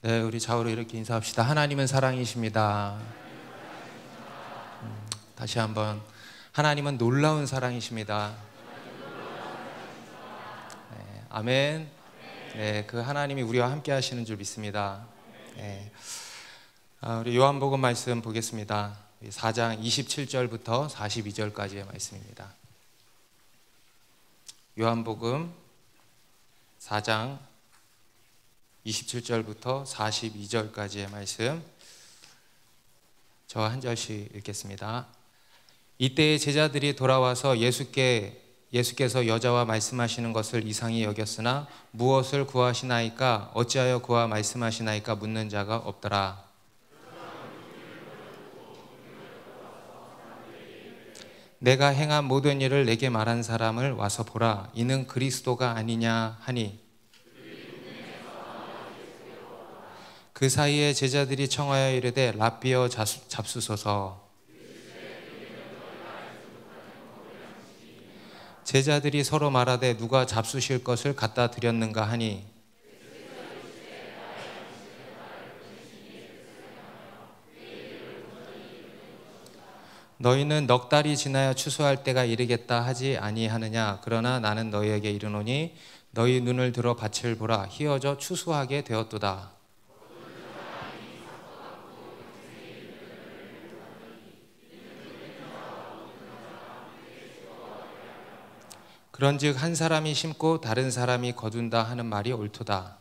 네, 우리 좌우로 이렇게 인사합시다. 하나님은 사랑이십니다. 다시 한번, 하나님은 놀라운 사랑이십니다. 네, 아멘. 네, 그 하나님이 우리와 함께 하시는 줄 믿습니다. 네. 우리 요한복음 말씀 보겠습니다. 4장 27절부터 42절까지의 말씀입니다. 요한복음 4장 27절부터 42절까지의 말씀, 저 한 절씩 읽겠습니다. 이때에 제자들이 돌아와서 예수께서 여자와 말씀하시는 것을 이상히 여겼으나 무엇을 구하시나이까, 어찌하여 그와 말씀하시나이까 묻는 자가 없더라. 내가 행한 모든 일을 내게 말한 사람을 와서 보라. 이는 그리스도가 아니냐 하니, 그 사이에 제자들이 청하여 이르되 랍비여 잡수소서. 제자들이 서로 말하되 누가 잡수실 것을 갖다 드렸는가 하니, 너희는 넉 달이 지나야 추수할 때가 이르겠다 하지 아니하느냐. 그러나 나는 너희에게 이르노니 너희 눈을 들어 밭을 보라. 희어져 추수하게 되었도다. 그런즉 한 사람이 심고 다른 사람이 거둔다 하는 말이 옳도다.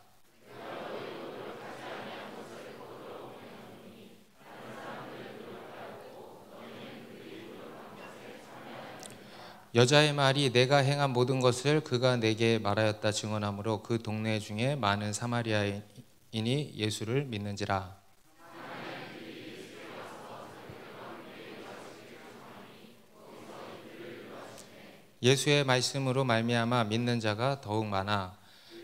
여자의 말이 내가 행한 모든 것을 그가 내게 말하였다 증언하므로 그 동네 중에 많은 사마리아인이 예수를 믿는지라. 예수의 말씀으로 말미암아 믿는 자가 더욱 많아.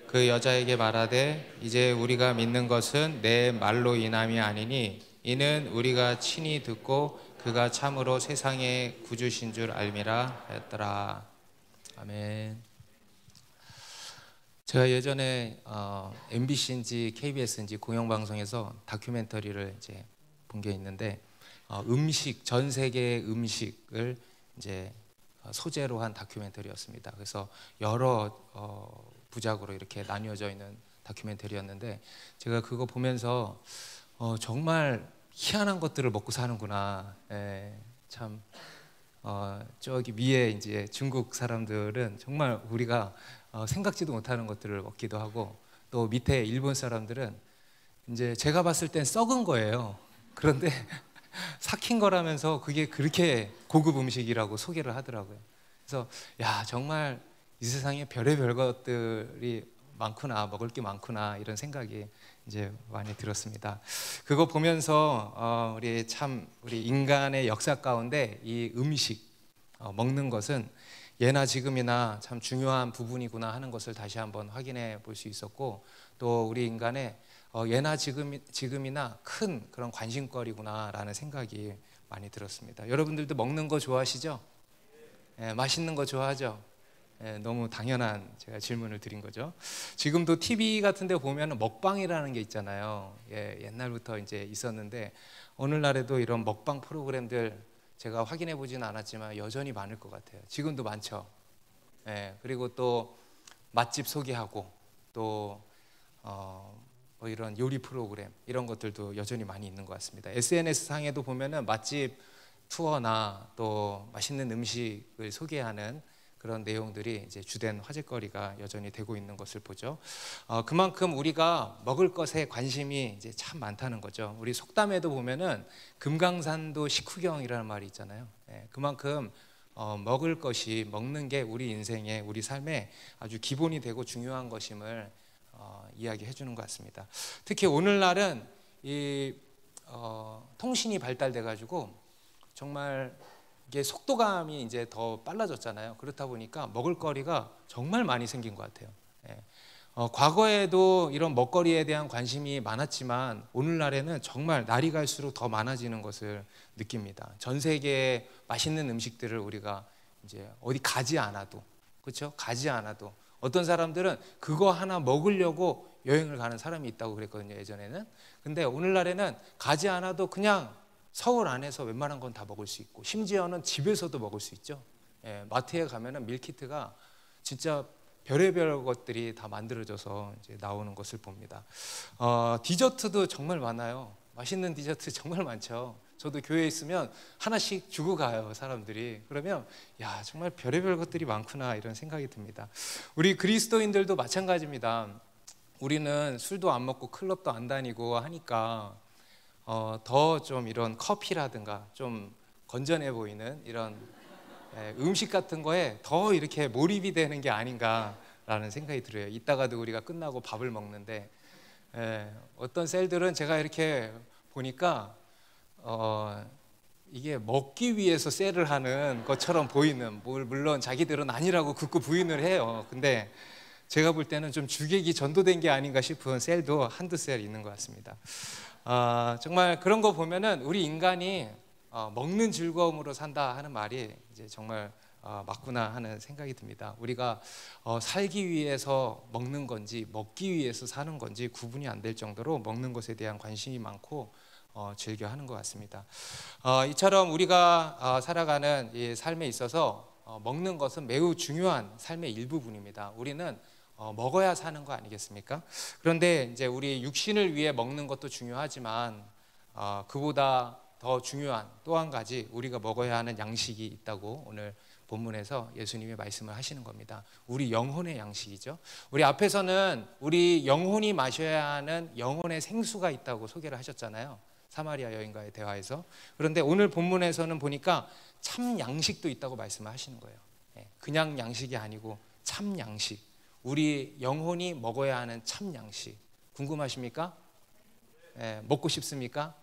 그 여자에게 말하되 이제 우리가 믿는 것은 내 말로 인함이 아니니 이는 우리가 친히 듣고 그가 참으로 세상의 구주신 줄 알미라 하였더라. 아멘. 제가 예전에 MBC인지 KBS인지 공영방송에서 다큐멘터리를 이제 본 게 있는데, 전 세계의 음식을 이제 소재로 한 다큐멘터리였습니다. 그래서 여러 부작으로 이렇게 나뉘어져 있는 다큐멘터리였는데, 제가 그거 보면서 정말 희한한 것들을 먹고 사는구나. 참 저기 위에 이제 중국 사람들은 정말 우리가 생각지도 못하는 것들을 먹기도 하고, 또 밑에 일본 사람들은 이제 제가 봤을 땐 썩은 거예요. 그런데 삭힌 거라면서 그게 그렇게 고급 음식이라고 소개를 하더라고요. 그래서 야, 정말 이 세상에 별의별 것들이 많구나, 먹을 게 많구나, 이런 생각이 이제 많이 들었습니다. 그거 보면서 우리 인간의 역사 가운데 이 음식, 먹는 것은 예나 지금이나 참 중요한 부분이구나 하는 것을 다시 한번 확인해 볼 수 있었고, 또 우리 인간의 예나 지금이나 큰 그런 관심거리구나라는 생각이 많이 들었습니다. 여러분들도 먹는 거 좋아하시죠? 맛있는 거 좋아하죠? 너무 당연한 제가 질문을 드린 거죠. 지금도 TV 같은 데 보면 먹방이라는 게 있잖아요. 옛날부터 이제 있었는데 오늘날에도 이런 먹방 프로그램들 제가 확인해 보지는 않았지만 여전히 많을 것 같아요. 지금도 많죠. 그리고 또 맛집 소개하고 또 뭐 이런 요리 프로그램, 이런 것들도 여전히 많이 있는 것 같습니다. SNS 상에도 보면은 맛집 투어나 또 맛있는 음식을 소개하는 그런 내용들이 이제 주된 화제거리가 여전히 되고 있는 것을 보죠. 그만큼 우리가 먹을 것에 관심이 이제 참 많다는 거죠. 우리 속담에도 보면은 금강산도 식후경이라는 말이 있잖아요. 그만큼 먹을 것이, 먹는 게 우리 인생에, 우리 삶에 아주 기본이 되고 중요한 것임을 이야기해 주는 것 같습니다. 특히 오늘날은 이 통신이 발달돼 가지고 정말 이게 속도감이 이제 더 빨라졌잖아요. 그렇다 보니까 먹을거리가 정말 많이 생긴 것 같아요. 과거에도 이런 먹거리에 대한 관심이 많았지만 오늘날에는 정말 날이 갈수록 더 많아지는 것을 느낍니다. 전 세계의 맛있는 음식들을 우리가 이제 어디 가지 않아도, 그렇죠? 가지 않아도 어떤 사람들은 그거 하나 먹으려고 여행을 가는 사람이 있다고 그랬거든요, 예전에는. 근데 오늘날에는 가지 않아도 그냥 서울 안에서 웬만한 건 다 먹을 수 있고, 심지어는 집에서도 먹을 수 있죠. 예, 마트에 가면은 밀키트가 진짜 별의별 것들이 다 만들어져서 이제 나오는 것을 봅니다. 디저트도 정말 많아요. 맛있는 디저트 정말 많죠. 저도 교회에 있으면 하나씩 주고 가요, 사람들이. 그러면 야, 정말 별의별 것들이 많구나 이런 생각이 듭니다. 우리 그리스도인들도 마찬가지입니다. 우리는 술도 안 먹고 클럽도 안 다니고 하니까 더 좀 이런 커피라든가 좀 건전해 보이는 이런 음식 같은 거에 더 이렇게 몰입이 되는 게 아닌가라는 생각이 들어요. 이따가도 우리가 끝나고 밥을 먹는데 어떤 셀들은 제가 이렇게 보니까 이게 먹기 위해서 셀을 하는 것처럼 보이는, 물론 자기들은 아니라고 극구 부인을 해요. 근데 제가 볼 때는 좀 주객이 전도된 게 아닌가 싶은 셀도 한두 셀 있는 것 같습니다. 정말 그런 거 보면은 우리 인간이 먹는 즐거움으로 산다 하는 말이 이제 정말 맞구나 하는 생각이 듭니다. 우리가 살기 위해서 먹는 건지 먹기 위해서 사는 건지 구분이 안 될 정도로 먹는 것에 대한 관심이 많고 즐겨 하는 것 같습니다. 이처럼 우리가 살아가는 이 삶에 있어서 먹는 것은 매우 중요한 삶의 일부분입니다. 우리는 먹어야 사는 거 아니겠습니까? 그런데 이제 우리 육신을 위해 먹는 것도 중요하지만 그보다 더 중요한 또 한 가지 우리가 먹어야 하는 양식이 있다고 오늘 본문에서 예수님이 말씀을 하시는 겁니다. 우리 영혼의 양식이죠. 우리 앞에서는 우리 영혼이 마셔야 하는 영혼의 생수가 있다고 소개를 하셨잖아요, 사마리아 여인과의 대화에서. 그런데 오늘 본문에서는 보니까 참 양식도 있다고 말씀을 하시는 거예요. 그냥 양식이 아니고 참 양식, 우리 영혼이 먹어야 하는 참 양식. 궁금하십니까? 먹고 싶습니까?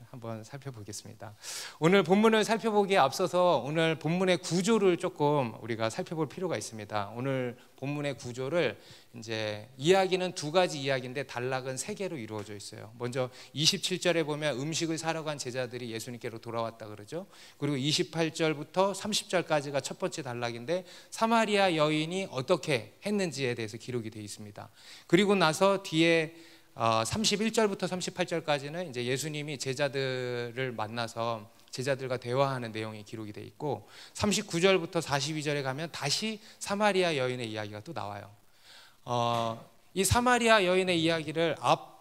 한번 살펴보겠습니다. 오늘 본문을 살펴보기에 앞서서 오늘 본문의 구조를 조금 우리가 살펴볼 필요가 있습니다. 오늘 본문의 구조를 이제 이야기는 두 가지 이야기인데 단락은 세 개로 이루어져 있어요. 먼저 27절에 보면 음식을 사러 간 제자들이 예수님께로 돌아왔다 그러죠. 그리고 28절부터 30절까지가 첫 번째 단락인데 사마리아 여인이 어떻게 했는지에 대해서 기록이 되어 있습니다. 그리고 나서 뒤에 31절부터 38절까지는 이제 예수님이 제자들을 만나서 제자들과 대화하는 내용이 기록이 되어 있고 39절부터 42절에 가면 다시 사마리아 여인의 이야기가 또 나와요. 이 사마리아 여인의 이야기를 앞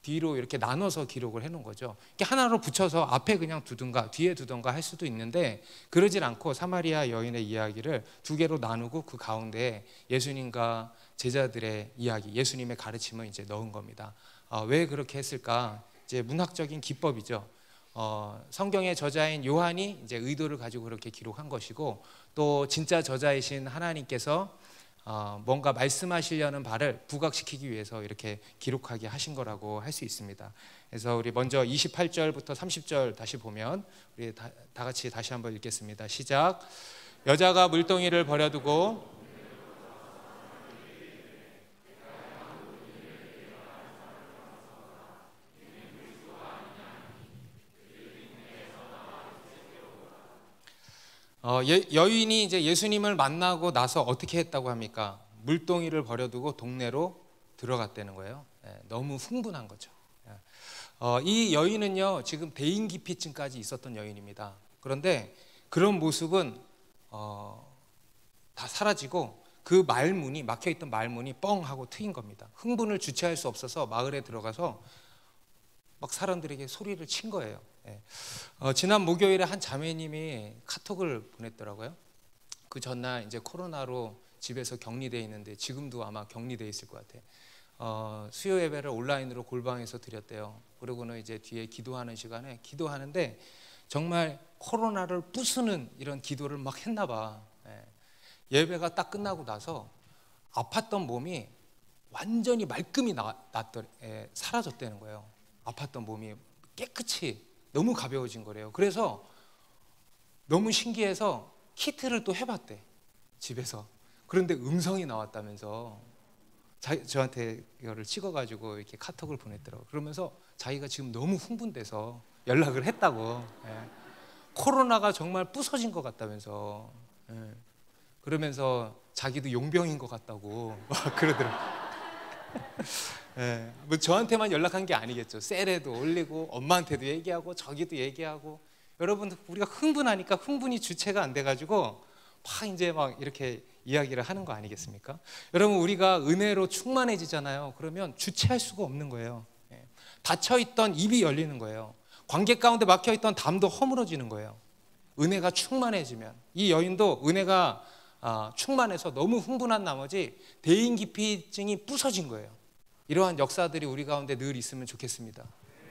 뒤로 이렇게 나눠서 기록을 해놓은 거죠. 이렇게 하나로 붙여서 앞에 그냥 두든가 뒤에 두든가 할 수도 있는데 그러질 않고 사마리아 여인의 이야기를 두 개로 나누고 그 가운데 예수님과 제자들의 이야기, 예수님의 가르침을 이제 넣은 겁니다. 왜 그렇게 했을까? 이제 문학적인 기법이죠. 성경의 저자인 요한이 이제 의도를 가지고 그렇게 기록한 것이고 또 진짜 저자이신 하나님께서 뭔가 말씀하시려는 바를 부각시키기 위해서 이렇게 기록하게 하신 거라고 할 수 있습니다. 그래서 우리 먼저 28절부터 30절 다시 보면 우리 다 같이 다시 한번 읽겠습니다. 시작. 여자가 물동이를 버려두고 여인이 이제 예수님을 만나고 나서 어떻게 했다고 합니까? 물동이를 버려두고 동네로 들어갔다는 거예요. 너무 흥분한 거죠. 이 여인은요 지금 대인기피증까지 있었던 여인입니다. 그런데 그런 모습은 다 사라지고 그 말문이, 막혀있던 말문이 뻥 하고 트인 겁니다. 흥분을 주체할 수 없어서 마을에 들어가서 막 사람들에게 소리를 친 거예요. 지난 목요일에 한 자매님이 카톡을 보냈더라고요. 그 전날 이제 코로나로 집에서 격리되어 있는데 지금도 아마 격리되어 있을 것 같아요. 수요 예배를 온라인으로 골방에서 드렸대요. 그러고는 이제 뒤에 기도하는 시간에 기도하는데 정말 코로나를 부수는 이런 기도를 막 했나 봐. 예배가 딱 끝나고 나서 아팠던 몸이 완전히 말끔히 사라졌다는 거예요. 아팠던 몸이 깨끗이 너무 가벼워진 거래요. 그래서 너무 신기해서 키트를 또 해봤대, 집에서. 그런데 음성이 나왔다면서 저한테 이거를 찍어가지고 이렇게 카톡을 보냈더라고요. 그러면서 자기가 지금 너무 흥분돼서 연락을 했다고. 코로나가 정말 부서진 것 같다면서. 그러면서 자기도 용병인 것 같다고 막 그러더라고요. 예, 뭐 저한테만 연락한 게 아니겠죠. 셀에도 올리고 엄마한테도 얘기하고 저기도 얘기하고. 여러분, 우리가 흥분하니까 흥분이 주체가 안 돼가지고 막 이제 막 이렇게 이야기를 하는 거 아니겠습니까? 여러분, 우리가 은혜로 충만해지잖아요. 그러면 주체할 수가 없는 거예요. 예, 닫혀있던 입이 열리는 거예요. 관계 가운데 막혀있던 담도 허물어지는 거예요. 은혜가 충만해지면. 이 여인도 은혜가 충만해서 너무 흥분한 나머지 대인기피증이 부서진 거예요. 이러한 역사들이 우리 가운데 늘 있으면 좋겠습니다.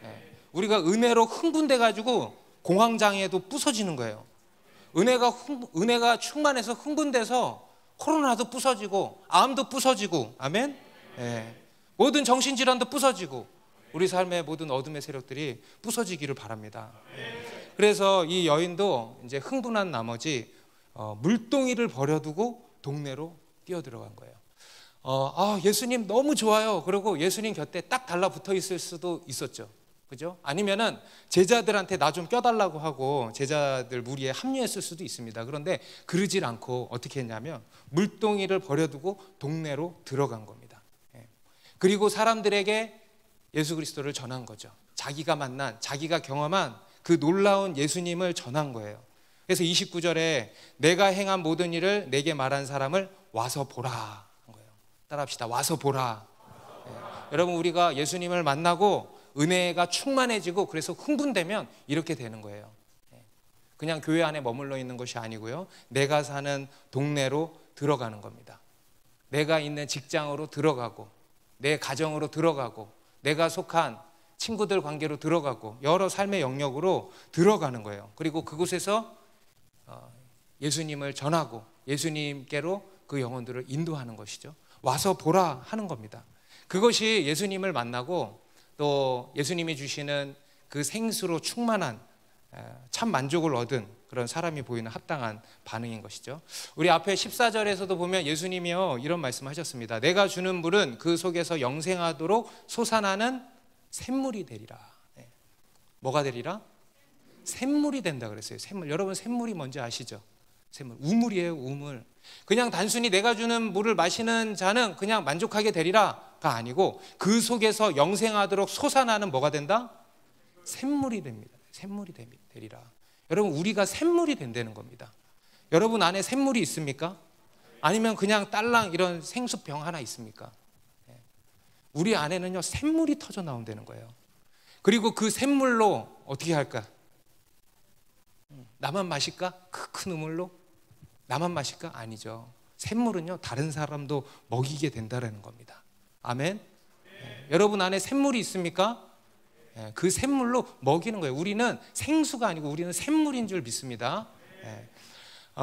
예. 우리가 은혜로 흥분돼가지고 공황장애도 부서지는 거예요. 은혜가 충만해서 흥분돼서 코로나도 부서지고 암도 부서지고, 아멘? 예. 모든 정신질환도 부서지고 우리 삶의 모든 어둠의 세력들이 부서지기를 바랍니다. 그래서 이 여인도 이제 흥분한 나머지 물동이를 버려두고 동네로 뛰어들어간 거예요. 예수님 너무 좋아요. 그리고 예수님 곁에 딱 달라붙어 있을 수도 있었죠. 그죠? 아니면은 제자들한테 나 좀 껴달라고 하고 제자들 무리에 합류했을 수도 있습니다. 그런데 그러질 않고 어떻게 했냐면 물동이를 버려두고 동네로 들어간 겁니다. 그리고 사람들에게 예수 그리스도를 전한 거죠. 자기가 만난, 자기가 경험한 그 놀라운 예수님을 전한 거예요. 그래서 29절에 내가 행한 모든 일을 내게 말한 사람을 와서 보라 한 거예요. 따라합시다. 와서 보라. 여러분, 우리가 예수님을 만나고 은혜가 충만해지고 그래서 흥분되면 이렇게 되는 거예요. 그냥 교회 안에 머물러 있는 것이 아니고요, 내가 사는 동네로 들어가는 겁니다. 내가 있는 직장으로 들어가고 내 가정으로 들어가고 내가 속한 친구들 관계로 들어가고 여러 삶의 영역으로 들어가는 거예요. 그리고 그곳에서 예수님을 전하고 예수님께로 그 영혼들을 인도하는 것이죠. 와서 보라 하는 겁니다. 그것이 예수님을 만나고 또 예수님이 주시는 그 생수로 충만한 참 만족을 얻은 그런 사람이 보이는 합당한 반응인 것이죠. 우리 앞에 14절에서도 보면 예수님이요 이런 말씀하셨습니다. 내가 주는 물은 그 속에서 영생하도록 솟아나는 샘물이 되리라. 뭐가 되리라? 샘물이 된다 그랬어요. 샘물. 여러분, 샘물이 뭔지 아시죠? 샘물. 우물이에요. 우물. 그냥 단순히 내가 주는 물을 마시는 자는 그냥 만족하게 되리라가 아니고 그 속에서 영생하도록 솟아나는 뭐가 된다? 샘물이 됩니다. 샘물이 되리라. 여러분, 우리가 샘물이 된다는 겁니다. 여러분 안에 샘물이 있습니까? 아니면 그냥 딸랑 이런 생수병 하나 있습니까? 우리 안에는요 샘물이 터져 나온다는 거예요. 그리고 그 샘물로 어떻게 할까? 나만 마실까? 큰 우물로? 나만 마실까? 아니죠. 샘물은요 다른 사람도 먹이게 된다는 겁니다. 아멘. 여러분 안에 샘물이 있습니까? 그 샘물로 먹이는 거예요. 우리는 생수가 아니고 우리는 샘물인 줄 믿습니다.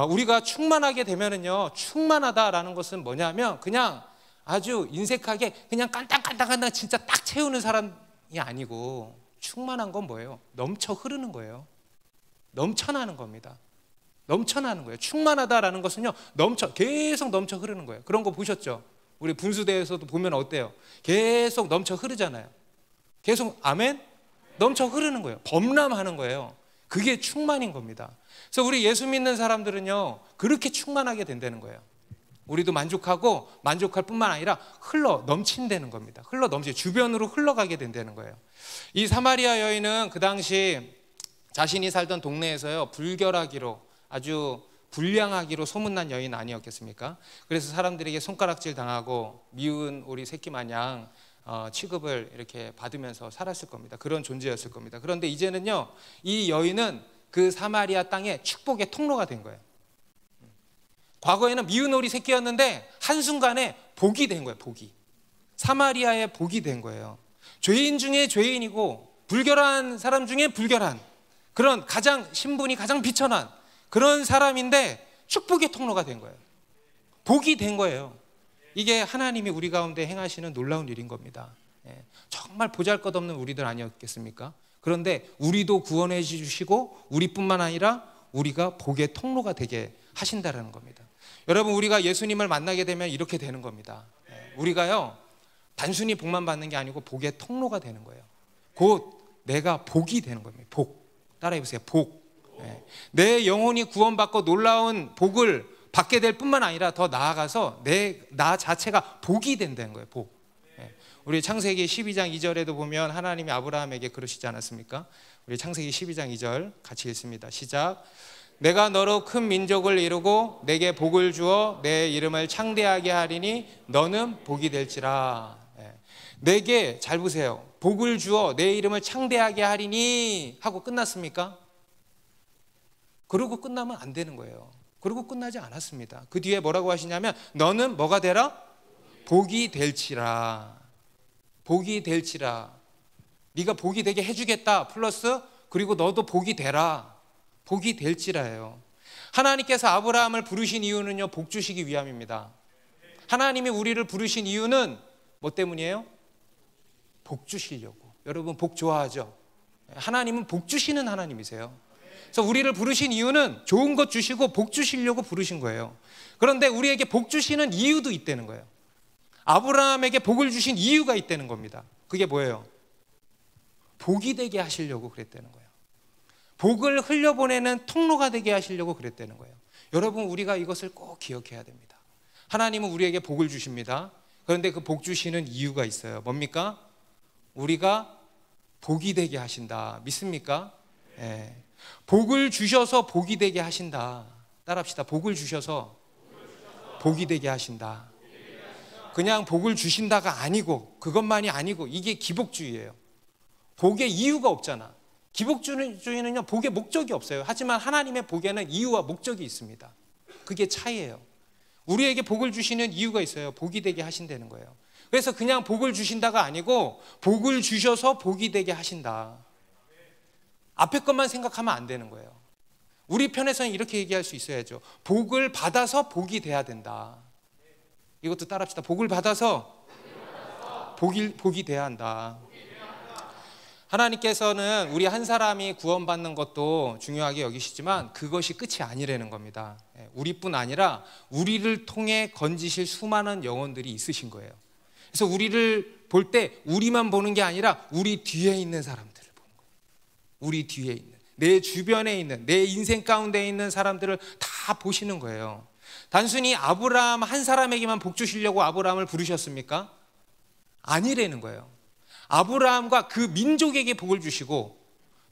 우리가 충만하게 되면은요, 충만하다라는 것은 뭐냐면 그냥 아주 인색하게 그냥 깐딱깐딱한다 진짜 딱 채우는 사람이 아니고, 충만한 건 뭐예요? 넘쳐 흐르는 거예요. 넘쳐나는 겁니다. 넘쳐나는 거예요. 충만하다라는 것은요 계속 넘쳐 흐르는 거예요. 그런 거 보셨죠? 우리 분수대에서도 보면 어때요? 계속 넘쳐 흐르잖아요. 계속, 아멘? 넘쳐 흐르는 거예요. 범람하는 거예요. 그게 충만인 겁니다. 그래서 우리 예수 믿는 사람들은요 그렇게 충만하게 된다는 거예요. 우리도 만족하고 만족할 뿐만 아니라 흘러 넘친다는 겁니다. 흘러 넘치, 주변으로 흘러가게 된다는 거예요. 이 사마리아 여인은 그 당시 자신이 살던 동네에서요 불결하기로, 아주 불량하기로 소문난 여인 아니었겠습니까? 그래서 사람들에게 손가락질 당하고 미운 오리 새끼 마냥 취급을 이렇게 받으면서 살았을 겁니다. 그런 존재였을 겁니다. 그런데 이제는요 이 여인은 그 사마리아 땅의 축복의 통로가 된 거예요. 과거에는 미운 오리 새끼였는데 한순간에 복이 된 거예요. 복이, 사마리아의 복이 된 거예요. 죄인 중에 죄인이고 불결한 사람 중에 불결한, 그런 가장 신분이 가장 비천한 그런 사람인데 축복의 통로가 된 거예요. 복이 된 거예요. 이게 하나님이 우리 가운데 행하시는 놀라운 일인 겁니다. 정말 보잘것없는 우리들 아니었겠습니까? 그런데 우리도 구원해 주시고 우리뿐만 아니라 우리가 복의 통로가 되게 하신다는 겁니다. 여러분, 우리가 예수님을 만나게 되면 이렇게 되는 겁니다. 우리가요 단순히 복만 받는 게 아니고 복의 통로가 되는 거예요. 곧 내가 복이 되는 겁니다. 복. 따라해 보세요. 복. 내 영혼이 구원받고 놀라운 복을 받게 될 뿐만 아니라 더 나아가서 나 자체가 복이 된다는 거예요. 복. 우리 창세기 12장 2절에도 보면 하나님이 아브라함에게 그러시지 않았습니까? 우리 창세기 12장 2절 같이 읽습니다. 시작. 내가 너로 큰 민족을 이루고 내게 복을 주어 내 이름을 창대하게 하리니 너는 복이 될지라. 내게, 잘 보세요, 복을 주어 내 이름을 창대하게 하리니 하고 끝났습니까? 그러고 끝나면 안 되는 거예요. 그러고 끝나지 않았습니다. 그 뒤에 뭐라고 하시냐면 너는 뭐가 되라? 복이 될지라. 복이 될지라. 네가 복이 되게 해주겠다 플러스 그리고 너도 복이 되라. 복이 될지라예요. 하나님께서 아브라함을 부르신 이유는요, 복 주시기 위함입니다. 하나님이 우리를 부르신 이유는 뭐 때문이에요? 복 주시려고. 여러분 복 좋아하죠? 하나님은 복 주시는 하나님이세요. 그래서 우리를 부르신 이유는 좋은 것 주시고 복 주시려고 부르신 거예요. 그런데 우리에게 복 주시는 이유도 있다는 거예요. 아브라함에게 복을 주신 이유가 있다는 겁니다. 그게 뭐예요? 복이 되게 하시려고 그랬다는 거예요. 복을 흘려보내는 통로가 되게 하시려고 그랬다는 거예요. 여러분 우리가 이것을 꼭 기억해야 됩니다. 하나님은 우리에게 복을 주십니다. 그런데 그 복 주시는 이유가 있어요. 뭡니까? 우리가 복이 되게 하신다. 믿습니까? 네. 복을 주셔서 복이 되게 하신다. 따라합시다. 복을 주셔서 복이 되게 하신다. 그냥 복을 주신다가 아니고 그것만이 아니고 이게 기복주의예요. 복의 이유가 없잖아. 기복주의는요, 복의 목적이 없어요. 하지만 하나님의 복에는 이유와 목적이 있습니다. 그게 차이예요. 우리에게 복을 주시는 이유가 있어요. 복이 되게 하신다는 거예요. 그래서 그냥 복을 주신다가 아니고 복을 주셔서 복이 되게 하신다. 앞에 것만 생각하면 안 되는 거예요. 우리 편에서는 이렇게 얘기할 수 있어야죠. 복을 받아서 복이 돼야 된다. 이것도 따라합시다. 복을 받아서 복이 돼야 한다. 하나님께서는 우리 한 사람이 구원받는 것도 중요하게 여기시지만 그것이 끝이 아니라는 겁니다. 우리뿐 아니라 우리를 통해 건지실 수많은 영혼들이 있으신 거예요. 그래서 우리를 볼 때 우리만 보는 게 아니라 우리 뒤에 있는 사람들을 보는 거예요. 우리 뒤에 있는, 내 주변에 있는, 내 인생 가운데 있는 사람들을 다 보시는 거예요. 단순히 아브라함 한 사람에게만 복 주시려고 아브라함을 부르셨습니까? 아니라는 거예요. 아브라함과 그 민족에게 복을 주시고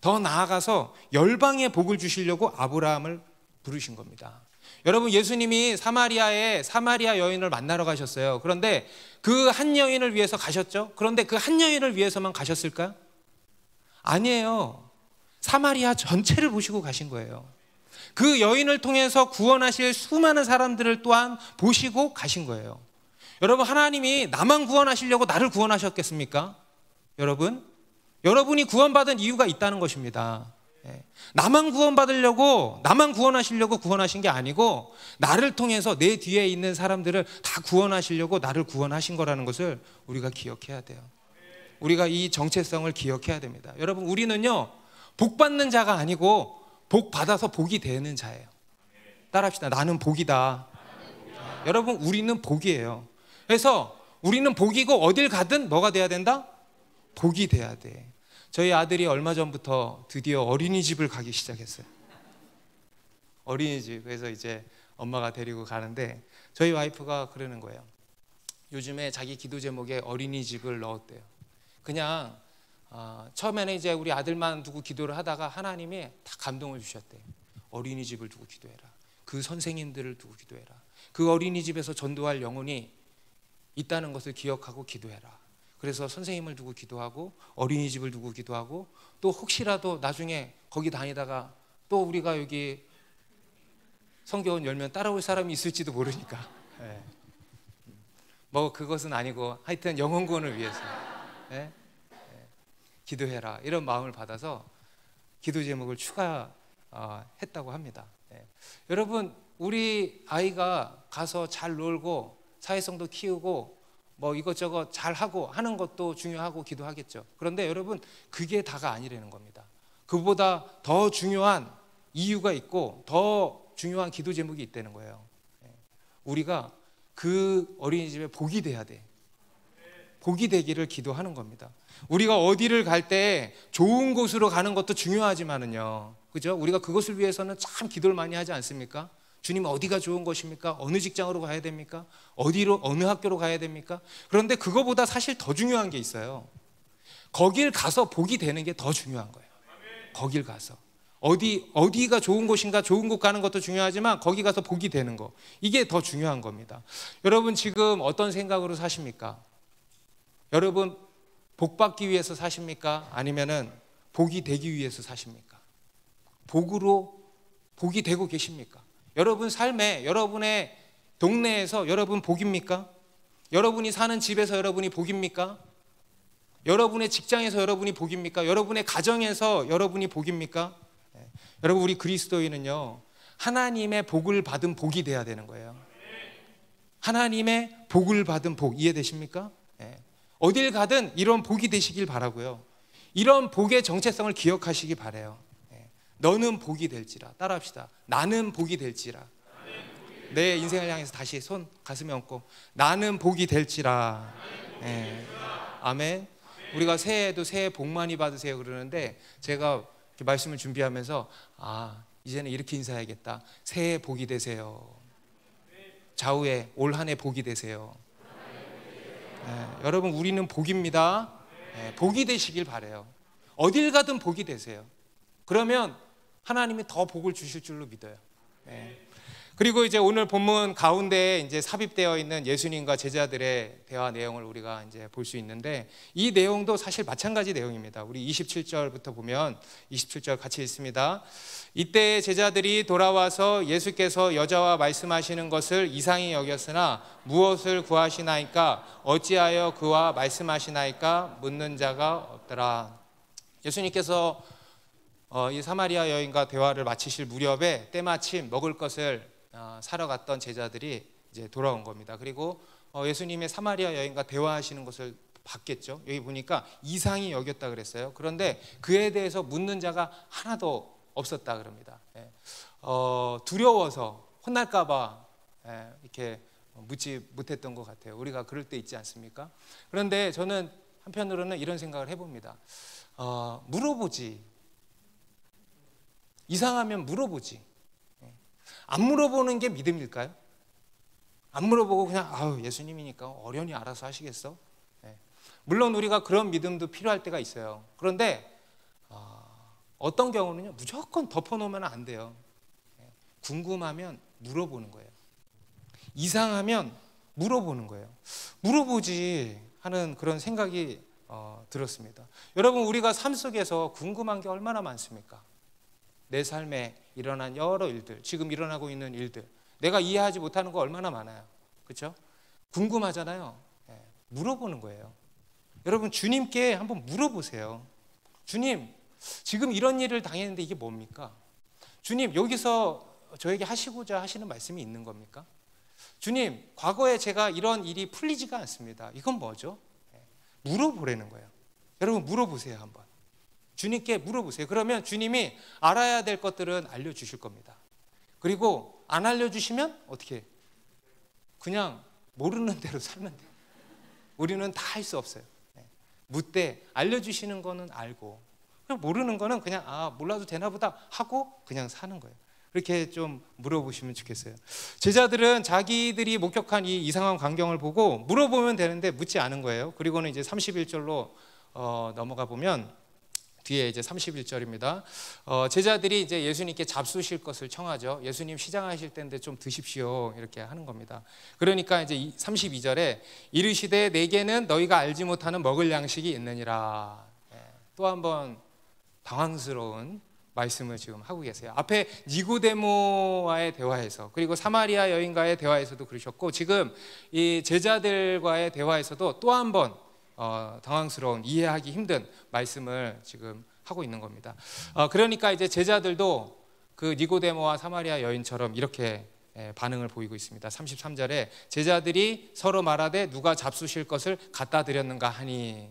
더 나아가서 열방에 복을 주시려고 아브라함을 부르신 겁니다. 여러분 예수님이 사마리아 여인을 만나러 가셨어요. 그런데 그 한 여인을 위해서 가셨죠? 그런데 그 한 여인을 위해서만 가셨을까요? 아니에요. 사마리아 전체를 보시고 가신 거예요. 그 여인을 통해서 구원하실 수많은 사람들을 또한 보시고 가신 거예요. 여러분 하나님이 나만 구원하시려고 나를 구원하셨겠습니까? 여러분이 구원받은 이유가 있다는 것입니다. 나만 구원하시려고 구원하신 게 아니고 나를 통해서 내 뒤에 있는 사람들을 다 구원하시려고 나를 구원하신 거라는 것을 우리가 기억해야 돼요. 우리가 이 정체성을 기억해야 됩니다. 여러분 우리는요 복 받는 자가 아니고 복 받아서 복이 되는 자예요. 따라합시다. 나는 복이다. 여러분 우리는 복이에요. 그래서 우리는 복이고 어딜 가든 뭐가 돼야 된다? 복이 돼야 돼. 저희 아들이 얼마 전부터 드디어 어린이집을 가기 시작했어요. 어린이집. 그래서 이제 엄마가 데리고 가는데 저희 와이프가 그러는 거예요. 요즘에 자기 기도 제목에 어린이집을 넣었대요. 그냥 처음에는 이제 우리 아들만 두고 기도를 하다가 하나님이 다 감동을 주셨대요. 어린이집을 두고 기도해라. 그 선생님들을 두고 기도해라. 그 어린이집에서 전도할 영혼이 있다는 것을 기억하고 기도해라. 그래서 선생님을 두고 기도하고 어린이집을 두고 기도하고 또 혹시라도 나중에 거기 다니다가 또 우리가 여기 성경원 열면 따라올 사람이 있을지도 모르니까 뭐 그것은 아니고 하여튼 영혼 구원을 위해서 기도해라 이런 마음을 받아서 기도 제목을 추가했다고 합니다. 여러분 우리 아이가 가서 잘 놀고 사회성도 키우고 뭐 이것저것 잘하고 하는 것도 중요하고 기도하겠죠. 그런데 여러분 그게 다가 아니라는 겁니다. 그보다 더 중요한 이유가 있고 더 중요한 기도 제목이 있다는 거예요. 우리가 그 어린이집에 복이 돼야 돼. 복이 되기를 기도하는 겁니다. 우리가 어디를 갈 때 좋은 곳으로 가는 것도 중요하지만은요, 그죠? 우리가 그것을 위해서는 참 기도를 많이 하지 않습니까? 주님 어디가 좋은 것입니까? 어느 직장으로 가야 됩니까? 어느 학교로 가야 됩니까? 그런데 그거보다 사실 더 중요한 게 있어요. 거길 가서 복이 되는 게 더 중요한 거예요. 거길 가서 어디가 좋은 곳인가, 좋은 곳 가는 것도 중요하지만 거기 가서 복이 되는 거, 이게 더 중요한 겁니다. 여러분 지금 어떤 생각으로 사십니까? 여러분 복 받기 위해서 사십니까? 아니면은 복이 되기 위해서 사십니까? 복으로 복이 되고 계십니까? 여러분 삶에, 여러분의 동네에서 여러분 복입니까? 여러분이 사는 집에서 여러분이 복입니까? 여러분의 직장에서 여러분이 복입니까? 여러분의 가정에서 여러분이 복입니까? 여러분 우리 그리스도인은요, 하나님의 복을 받은 복이 돼야 되는 거예요. 하나님의 복을 받은 복, 이해되십니까? 어딜 가든 이런 복이 되시길 바라고요. 이런 복의 정체성을 기억하시기 바라요. 너는 복이 될지라. 따라합시다. 나는 복이 될지라. 내 인생을 향해서 다시 손 가슴에 얹고 나는 복이 될지라. 아멘. 우리가 새해에도 새해 복 많이 받으세요 그러는데, 제가 말씀을 준비하면서 이제는 이렇게 인사해야겠다. 새해 복이 되세요. 좌우에 올 한 해 복이 되세요. 여러분 우리는 복입니다. 복이 되시길 바라요. 어딜 가든 복이 되세요. 그러면 하나님이 더 복을 주실 줄로 믿어요. 그리고 이제 오늘 본문 가운데 이제 삽입되어 있는 예수님과 제자들의 대화 내용을 우리가 이제 볼 수 있는데, 이 내용도 사실 마찬가지 내용입니다. 우리 27절부터 보면, 27절 같이 읽습니다. 이때 제자들이 돌아와서 예수께서 여자와 말씀하시는 것을 이상히 여겼으나 무엇을 구하시나이까? 어찌하여 그와 말씀하시나이까? 묻는 자가 없더라. 예수님께서 이 사마리아 여인과 대화를 마치실 무렵에 때마침 먹을 것을 사러 갔던 제자들이 이제 돌아온 겁니다. 그리고 예수님의 사마리아 여인과 대화하시는 것을 봤겠죠. 여기 보니까 이상히 여겼다 그랬어요. 그런데 그에 대해서 묻는 자가 하나도 없었다 그럽니다. 두려워서 혼날까 봐 이렇게 묻지 못했던 것 같아요. 우리가 그럴 때 있지 않습니까? 그런데 저는 한편으로는 이런 생각을 해봅니다. 물어보지. 이상하면 물어보지. 안 물어보는 게 믿음일까요? 안 물어보고 그냥 예수님이니까 어련히 알아서 하시겠어? 물론 우리가 그런 믿음도 필요할 때가 있어요. 그런데 어떤 경우는요, 무조건 덮어놓으면 안 돼요. 궁금하면 물어보는 거예요. 이상하면 물어보는 거예요. 물어보지 하는 그런 생각이 들었습니다. 여러분 우리가 삶 속에서 궁금한 게 얼마나 많습니까? 내 삶에 일어난 여러 일들, 지금 일어나고 있는 일들, 내가 이해하지 못하는 거 얼마나 많아요. 그렇죠? 궁금하잖아요. 물어보는 거예요. 여러분 주님께 한번 물어보세요. 주님, 지금 이런 일을 당했는데 이게 뭡니까? 주님, 여기서 저에게 하시고자 하시는 말씀이 있는 겁니까? 주님, 과거에 제가 이런 일이 풀리지가 않습니다. 이건 뭐죠? 물어보라는 거예요. 여러분 물어보세요. 한번 주님께 물어보세요. 그러면 주님이 알아야 될 것들은 알려주실 겁니다. 그리고 안 알려주시면 어떻게? 그냥 모르는 대로 살면 돼요. 우리는 다 할 수 없어요. 묻되 알려주시는 거는 알고, 그냥 모르는 거는 그냥 몰라도 되나 보다 하고 그냥 사는 거예요. 그렇게 좀 물어보시면 좋겠어요. 제자들은 자기들이 목격한 이 이상한 광경을 보고 물어보면 되는데 묻지 않은 거예요. 그리고는 이제 31절로 넘어가 보면, 뒤에 이제 31절입니다. 제자들이 이제 예수님께 잡수실 것을 청하죠. 예수님 시장하실 때인데 좀 드십시오. 이렇게 하는 겁니다. 그러니까 이제 32절에 이르시되 내게는 너희가 알지 못하는 먹을 양식이 있느니라. 또 한 번 당황스러운 말씀을 지금 하고 계세요. 앞에 니고데모와의 대화에서, 그리고 사마리아 여인과의 대화에서도 그러셨고, 지금 이 제자들과의 대화에서도 또 한 번 당황스러운, 이해하기 힘든 말씀을 지금 하고 있는 겁니다. 그러니까 이제 제자들도 그 니고데모와 사마리아 여인처럼 이렇게 반응을 보이고 있습니다. 33절에 제자들이 서로 말하되 누가 잡수실 것을 갖다 드렸는가 하니,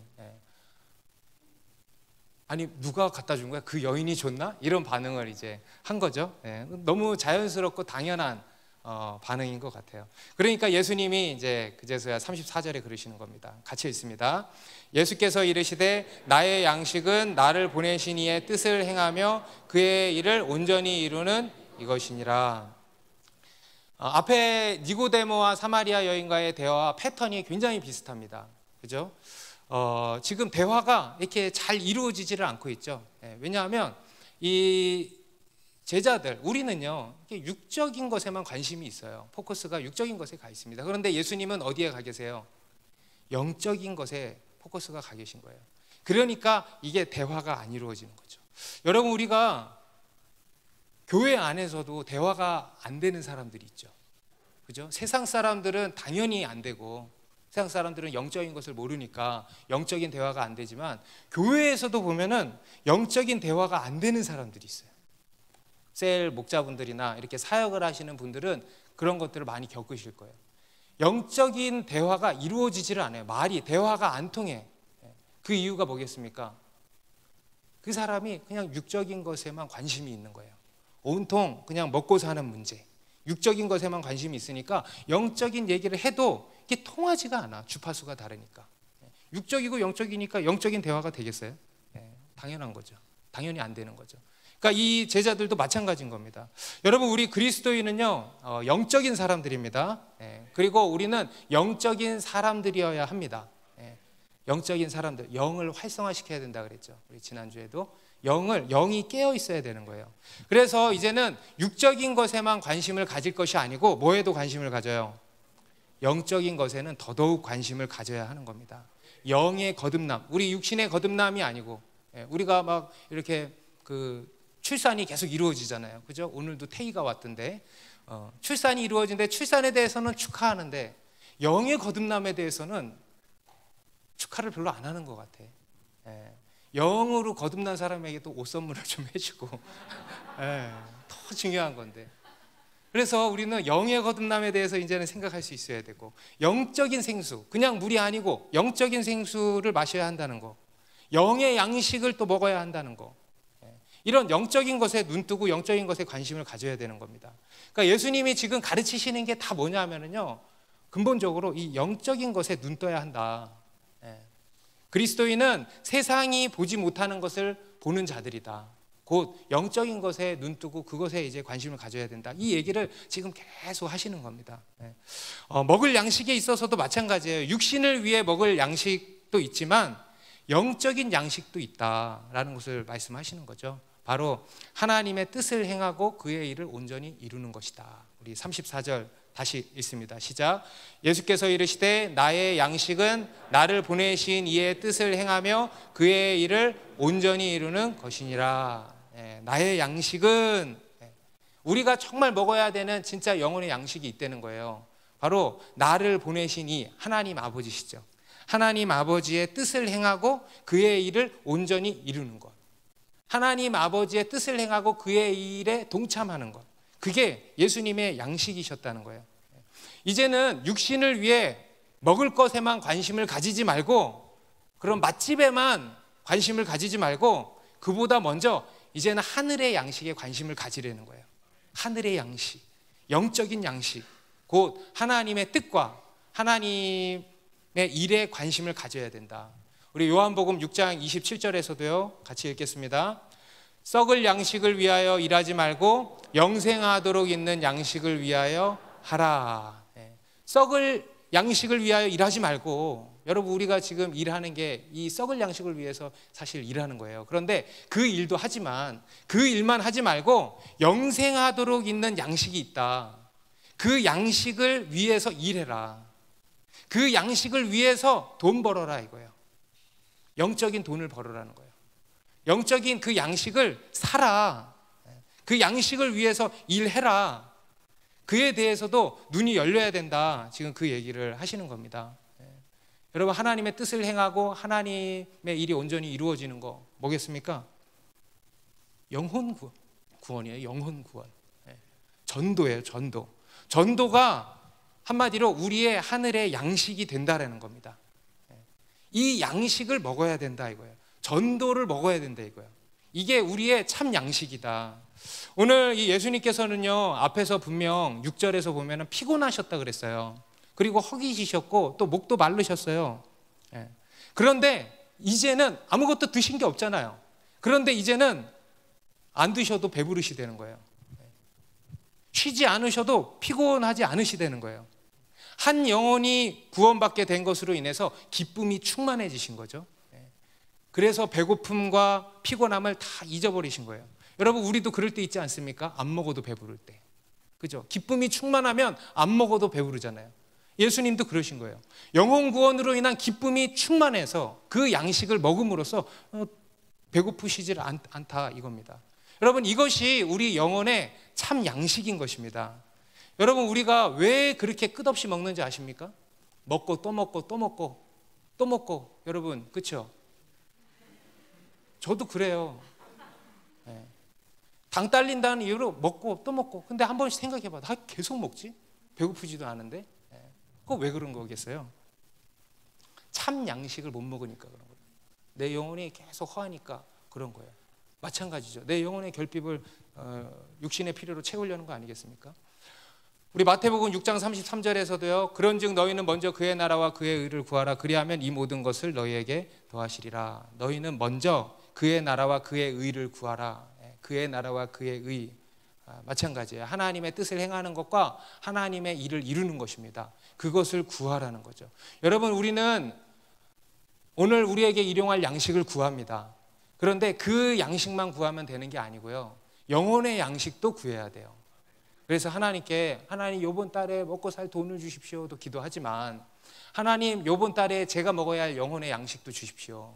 아니 누가 갖다 준 거야? 그 여인이 줬나? 이런 반응을 이제 한 거죠. 너무 자연스럽고 당연한 반응인 것 같아요. 그러니까 예수님이 이제 그제서야 34절에 그러시는 겁니다. 같이 읽습니다. 예수께서 이르시되 나의 양식은 나를 보내신 이의 뜻을 행하며 그의 일을 온전히 이루는 이것이니라. 앞에 니고데모와 사마리아 여인과의 대화 패턴이 굉장히 비슷합니다. 그죠? 지금 대화가 이렇게 잘 이루어지지를 않고 있죠. 왜냐하면 이 제자들, 우리는요, 육적인 것에만 관심이 있어요. 포커스가 육적인 것에 가 있습니다. 그런데 예수님은 어디에 가 계세요? 영적인 것에 포커스가 가 계신 거예요. 그러니까 이게 대화가 안 이루어지는 거죠. 여러분, 우리가 교회 안에서도 대화가 안 되는 사람들이 있죠. 그죠? 세상 사람들은 당연히 안 되고, 세상 사람들은 영적인 것을 모르니까 영적인 대화가 안 되지만, 교회에서도 보면은 영적인 대화가 안 되는 사람들이 있어요. 셀 목자분들이나 이렇게 사역을 하시는 분들은 그런 것들을 많이 겪으실 거예요. 영적인 대화가 이루어지지를 않아요. 대화가 안 통해. 그 이유가 뭐겠습니까? 그 사람이 그냥 육적인 것에만 관심이 있는 거예요. 온통 그냥 먹고 사는 문제, 육적인 것에만 관심이 있으니까 영적인 얘기를 해도 이게 통하지가 않아. 주파수가 다르니까. 육적이고 영적이니까 영적인 대화가 되겠어요? 당연한 거죠. 당연히 안 되는 거죠. 그러니까 이 제자들도 마찬가지인 겁니다. 여러분, 우리 그리스도인은요, 영적인 사람들입니다. 그리고 우리는 영적인 사람들이어야 합니다. 영적인 사람들, 영을 활성화시켜야 된다 그랬죠. 우리 지난주에도 영이 깨어 있어야 되는 거예요. 그래서 이제는 육적인 것에만 관심을 가질 것이 아니고 뭐에도 관심을 가져요? 영적인 것에는 더더욱 관심을 가져야 하는 겁니다. 영의 거듭남, 우리 육신의 거듭남이 아니고, 우리가 막 이렇게 출산이 계속 이루어지잖아요. 그죠? 오늘도 태희가 왔던데, 출산이 이루어진데 출산에 대해서는 축하하는데 영의 거듭남에 대해서는 축하를 별로 안 하는 것 같아. 영으로 거듭난 사람에게 또 옷 선물을 좀 해주고 더 중요한 건데. 그래서 우리는 영의 거듭남에 대해서 이제는 생각할 수 있어야 되고, 영적인 생수, 그냥 물이 아니고 영적인 생수를 마셔야 한다는 거, 영의 양식을 또 먹어야 한다는 거, 이런 영적인 것에 눈뜨고 영적인 것에 관심을 가져야 되는 겁니다. 그러니까 예수님이 지금 가르치시는 게 다 뭐냐면요, 근본적으로 이 영적인 것에 눈떠야 한다. 그리스도인은 세상이 보지 못하는 것을 보는 자들이다. 곧 영적인 것에 눈뜨고 그것에 이제 관심을 가져야 된다. 이 얘기를 지금 계속 하시는 겁니다. 먹을 양식에 있어서도 마찬가지예요. 육신을 위해 먹을 양식도 있지만 영적인 양식도 있다라는 것을 말씀하시는 거죠. 바로 하나님의 뜻을 행하고 그의 일을 온전히 이루는 것이다. 우리 34절 다시 읽습니다. 시작. 예수께서 이르시되 나의 양식은 나를 보내신 이의 뜻을 행하며 그의 일을 온전히 이루는 것이니라. 나의 양식은, 우리가 정말 먹어야 되는 진짜 영혼의 양식이 있다는 거예요. 바로 나를 보내신 이 하나님 아버지시죠. 하나님 아버지의 뜻을 행하고 그의 일을 온전히 이루는 것, 하나님 아버지의 뜻을 행하고 그의 일에 동참하는 것, 그게 예수님의 양식이셨다는 거예요. 이제는 육신을 위해 먹을 것에만 관심을 가지지 말고, 그런 맛집에만 관심을 가지지 말고, 그보다 먼저 이제는 하늘의 양식에 관심을 가지려는 거예요. 하늘의 양식, 영적인 양식, 곧 하나님의 뜻과 하나님의 일에 관심을 가져야 된다. 우리 요한복음 6장 27절에서도요, 같이 읽겠습니다. 썩을 양식을 위하여 일하지 말고 영생하도록 있는 양식을 위하여 하라. 썩을 양식을 위하여 일하지 말고, 여러분, 우리가 지금 일하는 게 이 썩을 양식을 위해서 사실 일하는 거예요. 그런데 그 일도 하지만 그 일만 하지 말고 영생하도록 있는 양식이 있다. 그 양식을 위해서 일해라. 그 양식을 위해서 돈 벌어라 이거예요. 영적인 돈을 벌으라는 거예요. 영적인 그 양식을 사라. 그 양식을 위해서 일해라. 그에 대해서도 눈이 열려야 된다. 지금 그 얘기를 하시는 겁니다. 여러분, 하나님의 뜻을 행하고 하나님의 일이 온전히 이루어지는 거 뭐겠습니까? 영혼 구원이에요. 영혼 구원. 전도예요. 전도. 전도가 한마디로 우리의 하늘의 양식이 된다라는 겁니다. 이 양식을 먹어야 된다 이거예요. 전도를 먹어야 된다 이거예요. 이게 우리의 참 양식이다. 오늘 이 예수님께서는요, 앞에서 분명 6절에서 보면 피곤하셨다 그랬어요. 그리고 허기지셨고 또 목도 마르셨어요. 그런데 이제는 아무것도 드신 게 없잖아요. 그런데 이제는 안 드셔도 배부르시 되는 거예요. 쉬지 않으셔도 피곤하지 않으시다는 거예요. 한 영혼이 구원받게 된 것으로 인해서 기쁨이 충만해지신 거죠. 그래서 배고픔과 피곤함을 다 잊어버리신 거예요. 여러분, 우리도 그럴 때 있지 않습니까? 안 먹어도 배부를 때. 그죠? 기쁨이 충만하면 안 먹어도 배부르잖아요. 예수님도 그러신 거예요. 영혼 구원으로 인한 기쁨이 충만해서 그 양식을 먹음으로써 배고프시지 않다 이겁니다. 여러분, 이것이 우리 영혼의 참 양식인 것입니다. 여러분, 우리가 왜 그렇게 끝없이 먹는지 아십니까? 먹고 또 먹고 또 먹고 또 먹고. 여러분, 그렇죠? 저도 그래요. 당 딸린다는 이유로 먹고 또 먹고. 근데 한 번씩 생각해봐. 나 계속 먹지? 배고프지도 않은데. 그거 왜 그런 거겠어요? 참 양식을 못 먹으니까 그런 거예요. 내 영혼이 계속 허하니까 그런 거예요. 마찬가지죠. 내 영혼의 결핍을 육신의 필요로 채우려는 거 아니겠습니까? 우리 마태복음 6장 33절에서도요. 그런즉 너희는 먼저 그의 나라와 그의 의를 구하라. 그리하면 이 모든 것을 너희에게 더하시리라. 너희는 먼저 그의 나라와 그의 의를 구하라. 그의 나라와 그의 의. 마찬가지예요. 하나님의 뜻을 행하는 것과 하나님의 일을 이루는 것입니다. 그것을 구하라는 거죠. 여러분, 우리는 오늘 우리에게 일용할 양식을 구합니다. 그런데 그 양식만 구하면 되는 게 아니고요. 영혼의 양식도 구해야 돼요. 그래서 하나님께 하나님 이번 달에 먹고 살 돈을 주십시오도 기도하지만 하나님 이번 달에 제가 먹어야 할 영혼의 양식도 주십시오.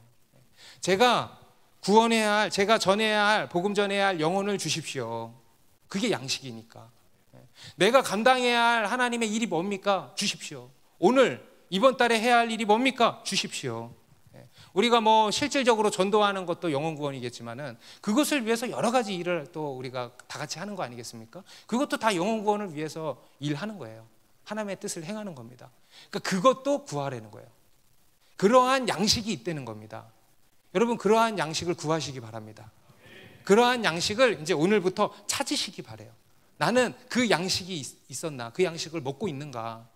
제가 구원해야 할, 제가 전해야 할, 복음 전해야 할 영혼을 주십시오. 그게 양식이니까. 내가 감당해야 할 하나님의 일이 뭡니까? 주십시오. 오늘 이번 달에 해야 할 일이 뭡니까? 주십시오. 우리가 뭐 실질적으로 전도하는 것도 영혼 구원이겠지만은 그것을 위해서 여러 가지 일을 또 우리가 다 같이 하는 거 아니겠습니까? 그것도 다 영혼 구원을 위해서 일하는 거예요. 하나님의 뜻을 행하는 겁니다. 그러니까 그것도 구하라는 거예요. 그러한 양식이 있다는 겁니다. 여러분, 그러한 양식을 구하시기 바랍니다. 그러한 양식을 이제 오늘부터 찾으시기 바래요. 나는 그 양식이 있었나? 그 양식을 먹고 있는가?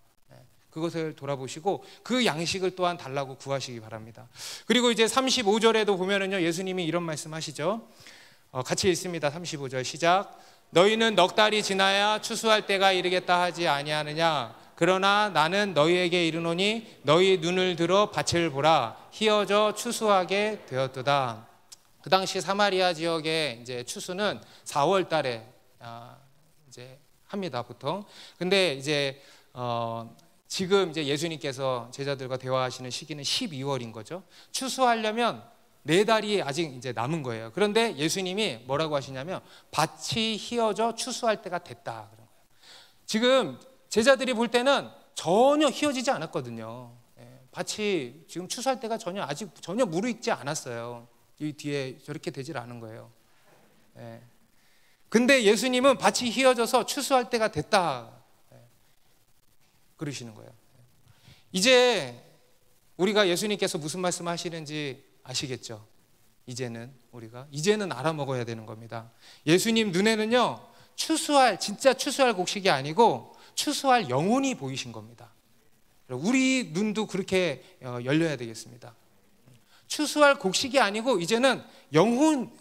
그것을 돌아보시고 그 양식을 또한 달라고 구하시기 바랍니다. 그리고 이제 35절에도 보면은요, 예수님이 이런 말씀하시죠. 같이 읽습니다. 35절 시작. 너희는 넉 달이 지나야 추수할 때가 이르겠다 하지 아니하느냐? 그러나 나는 너희에게 이르노니 너희 눈을 들어 밭을 보라. 희어져 추수하게 되었도다. 그 당시 사마리아 지역의 이제 추수는 4월 달에 이제 합니다, 보통. 근데 이제 지금 이제 예수님께서 제자들과 대화하시는 시기는 12월인 거죠. 추수하려면 4달이 아직 이제 남은 거예요. 그런데 예수님이 뭐라고 하시냐면 밭이 희어져 추수할 때가 됐다 그런 거예요. 지금 제자들이 볼 때는 전혀 희어지지 않았거든요. 밭이 지금 추수할 때가 아직 전혀 무르익지 않았어요. 이 뒤에 저렇게 되질 않은 거예요. 근데 예수님은 밭이 희어져서 추수할 때가 됐다 그러시는 거예요. 이제 우리가 예수님께서 무슨 말씀 하시는지 아시겠죠? 이제는 알아먹어야 되는 겁니다. 예수님 눈에는요, 진짜 추수할 곡식이 아니고 추수할 영혼이 보이신 겁니다. 우리 눈도 그렇게 열려야 되겠습니다. 추수할 곡식이 아니고 이제는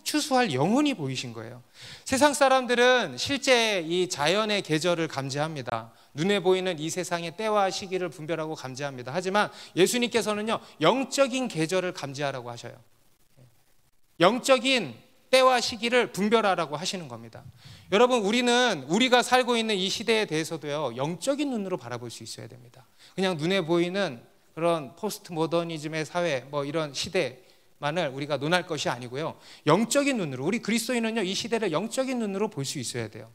추수할 영혼이 보이신 거예요. 세상 사람들은 실제 이 자연의 계절을 감지합니다. 눈에 보이는 이 세상의 때와 시기를 분별하고 감지합니다. 하지만 예수님께서는요, 영적인 계절을 감지하라고 하셔요. 영적인 때와 시기를 분별하라고 하시는 겁니다. 여러분, 우리가 살고 있는 이 시대에 대해서도요, 영적인 눈으로 바라볼 수 있어야 됩니다. 그냥 눈에 보이는 그런 포스트 모더니즘의 사회, 뭐 이런 시대만을 우리가 논할 것이 아니고요, 영적인 눈으로, 우리 그리스도인은요, 이 시대를 영적인 눈으로 볼 수 있어야 돼요.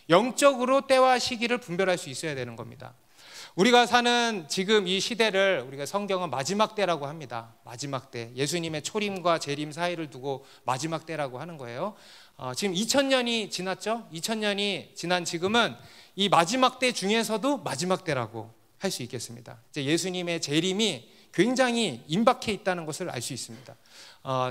영적으로 때와 시기를 분별할 수 있어야 되는 겁니다. 우리가 사는 지금 이 시대를 우리가 성경은 마지막 때라고 합니다. 마지막 때, 예수님의 초림과 재림 사이를 두고 마지막 때라고 하는 거예요. 지금 2000년이 지났죠? 2000년이 지난 지금은 이 마지막 때 중에서도 마지막 때라고 할 수 있겠습니다. 이제 예수님의 재림이 굉장히 임박해 있다는 것을 알 수 있습니다.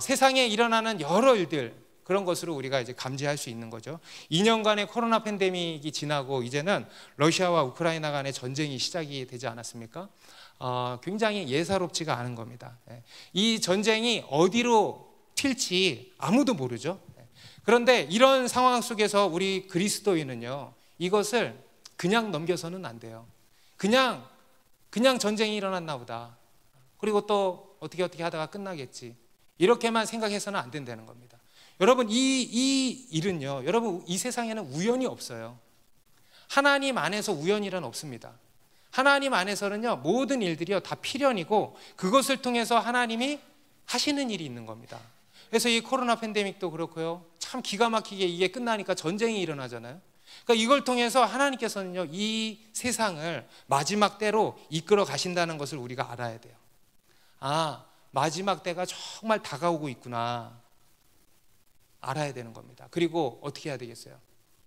세상에 일어나는 여러 일들, 그런 것으로 우리가 이제 감지할 수 있는 거죠. 2년간의 코로나 팬데믹이 지나고 이제는 러시아와 우크라이나 간의 전쟁이 시작이 되지 않았습니까? 굉장히 예사롭지가 않은 겁니다. 이 전쟁이 어디로 튈지 아무도 모르죠. 그런데 이런 상황 속에서 우리 그리스도인은요, 이것을 그냥 넘겨서는 안 돼요. 그냥 전쟁이 일어났나 보다. 그리고 또 어떻게 하다가 끝나겠지. 이렇게만 생각해서는 안 된다는 겁니다. 여러분, 이 일은요, 여러분, 이 세상에는 우연이 없어요. 하나님 안에서 우연이란 없습니다. 하나님 안에서는요, 모든 일들이요 다 필연이고, 그것을 통해서 하나님이 하시는 일이 있는 겁니다. 그래서 이 코로나 팬데믹도 그렇고요, 참 기가 막히게 이게 끝나니까 전쟁이 일어나잖아요. 그러니까 이걸 통해서 하나님께서는요, 이 세상을 마지막 때로 이끌어 가신다는 것을 우리가 알아야 돼요. 아, 마지막 때가 정말 다가오고 있구나, 알아야 되는 겁니다. 그리고 어떻게 해야 되겠어요?